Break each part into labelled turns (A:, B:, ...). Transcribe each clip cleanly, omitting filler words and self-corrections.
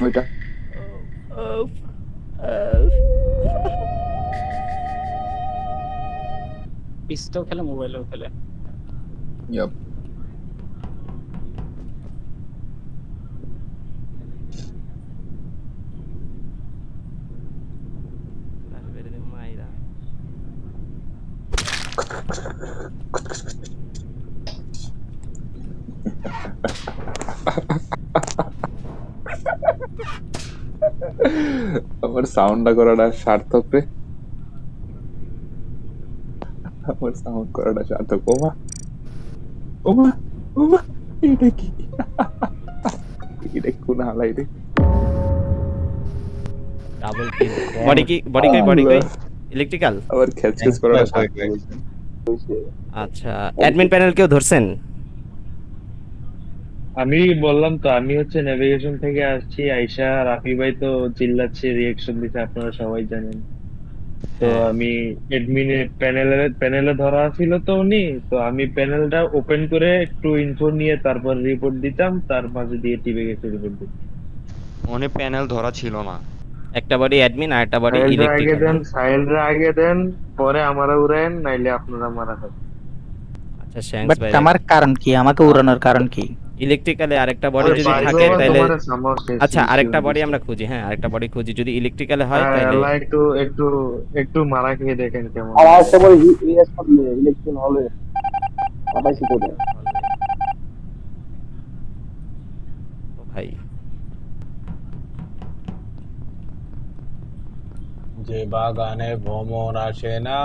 A: ওইটা
B: উফ, উফ।
C: পিসটাও খেলে, মোবাইলেও খেলে।
A: ইয়াপ।
B: মাইরা
A: আমার সাউন্ডটা করাটা সার্থক রে। আমার সাউন্ড করাটা সার্থক। ওমা ওমা ওমা, এটা কি? এটা কোন হালাই রে?
B: ডাবল কিল। বডি কই
A: আল্লাহ,
B: ইলেকট্রিক্যাল।
A: আবার খ্যাচ খ্যাচ করাটা সার্থক বলছেন।
B: আচ্ছা, অ্যাডমিন প্যানেল কেউ ধরছেন?
D: আমি বললাম তো, আমি হচ্ছে নেভিগেশন থেকে আসছি। আইসা রাফি ভাই তো চিল্লাচ্ছে, রিয়েকশন দিচ্ছে, আপনারা সবাই জানেন। তো
B: হ্যাঁ,
D: আমি এডমিনে প্যানেলে ধরা ছিল তো উনি, তো আমি প্যানেলটা ওপেন করে একটু ইনফো নিয়ে তারপর রিপোর্ট দিতাম, তার মাঝে দিয়ে টিপে গেছে রিপোর্ট দিতে।
E: মনে প্যানেল ধরা ছিল না।
B: একটা বডি অ্যাডমিন আর একটা বডি ইলেকট্রিক্যাল।
D: সাহেলরা আগে দেন, পরে আমারা উড়ায়েন, নাইলে আপনারা মারা খাবেন।
B: আচ্ছা, শ্যাংস
F: বাট
B: ভাই।
F: আমার কারণ কি, আমাকে উড়ানোর কারণ কি?
B: ইলেকট্রিক্যালে আরেকটা বডি
D: ওই
B: যদি
D: বাইরে
B: থাকে
D: আবার
B: তাহলে
D: তোমার সামার শেষ
B: আচ্ছা, আরেকটা বডি
D: দিচ্ছে।
B: আমরা খুঁজি। হ্যাঁ, আরেকটা বডি খুঁজি, যদি ইলেকট্রিক্যালে হয়
D: হ্যাঁ,
B: তাহলে।
D: আল্লাহ একটু একটু একটু মারা খেয়ে দেখেন কেমন
G: আর
D: লাগে।
G: আরেকটা বলে ইএস করলে ইলেকশন হলে পাঠাইছি তোদের।
B: ও ভাই,
H: যে বাগানে ভ্রমণ আসে না,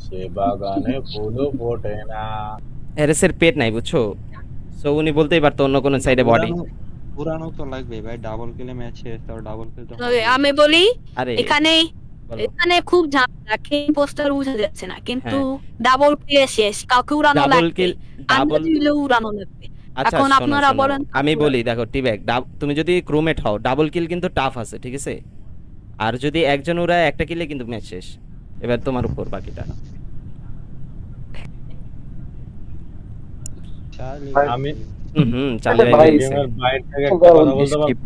H: সে বাগানে ফুলও ফোটে না।
B: হ্যারেসের পেট নাই বুঝছো, সো উনি বলতেই পারতো অন্য কোনো সাইডে বডি।
E: পুরানো পুরানো তো লাগবে ভাই, ডাবল কিলে ম্যাচে তার ডাবল কিল তো
I: তবে
E: হবে।
I: আমি বলি
B: আরে
I: এখানে
B: বলো।
I: এখানে খুব ঝামেলা, খেম পোস্টার বোঝা যাচ্ছে না, কিন্তু
B: হ্যাঁ,
I: ডাবল প্লে শেষ, কাউকে উড়ানো
B: ডাবল
I: লাগবে,
B: কিল। ডাবল।
I: আন্দাজ হইলেও উড়ানো লাগবে।
B: আচ্ছা,
I: এখন
B: শোনো
I: আপনারা
B: শোনো,
I: বলেন
B: আমি
I: কাউকে
B: বলি,
I: উড়াবে।
B: দেখো টিব্যাগ, তুমি যদি ক্রুমেট হও ডাবল কিল কিন্তু টাফ আছে, ঠিক আছে? আর যদি একজন উড়ায় একটা কিলে কিন্তু ম্যাচ শেষ। এবার তোমার উপর বাকিটা।
E: চার্লি
H: আমি
B: চার্লি ভাই
G: ভাই,
B: বেরিয়েছে।
H: গেমের বাইরে থেকে একটা কথা বলতে পারবো?
F: স্কিপ।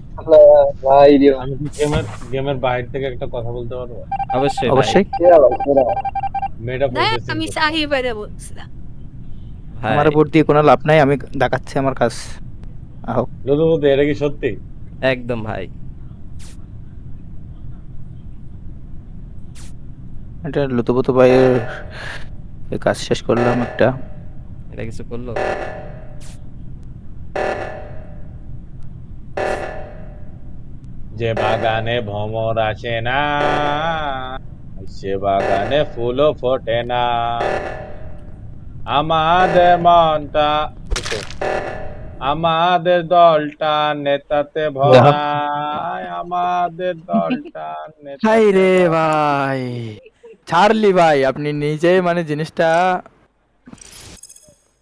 G: ভাই রে
H: আমি কি গেমের বাইরে থেকে একটা কথা বলতে পারবো?
B: অবশ্যই ভাই।
F: অবশ্যই।
G: সেরা ভাই সেরা।
H: মেয়েটা
I: দেখ,
H: প্রসেসিং
I: আমি
H: করতে
I: সাহি বাইরে বলছিলাম।
F: আমার
B: ভাই
F: উপর দিয়ে কোনো লাভ নাই, আমি দেখাচ্ছি আমার কাজ। আহো।
H: লুদুমুদু, এটা কি সত্যি?
B: একদম ভাই।
F: এটা লুতুপুতু ভাইয়ের এই কাজ শেষ করলাম একটা।
B: এটা কিছু করলো?
H: যে বাগানে ভ্রমর আসে না, সে বাগানে ফুলও ফোটে না। আমাদের মনটা, আমাদের দলটা নেতাতে
F: দেখো।
H: ভরা, আমাদের দলটা
F: হাই
H: নেতাতে
F: রে
H: ভরা।
F: ভাই, ছাড়লি ভাই, আপনি নিজে মানে জিনিসটা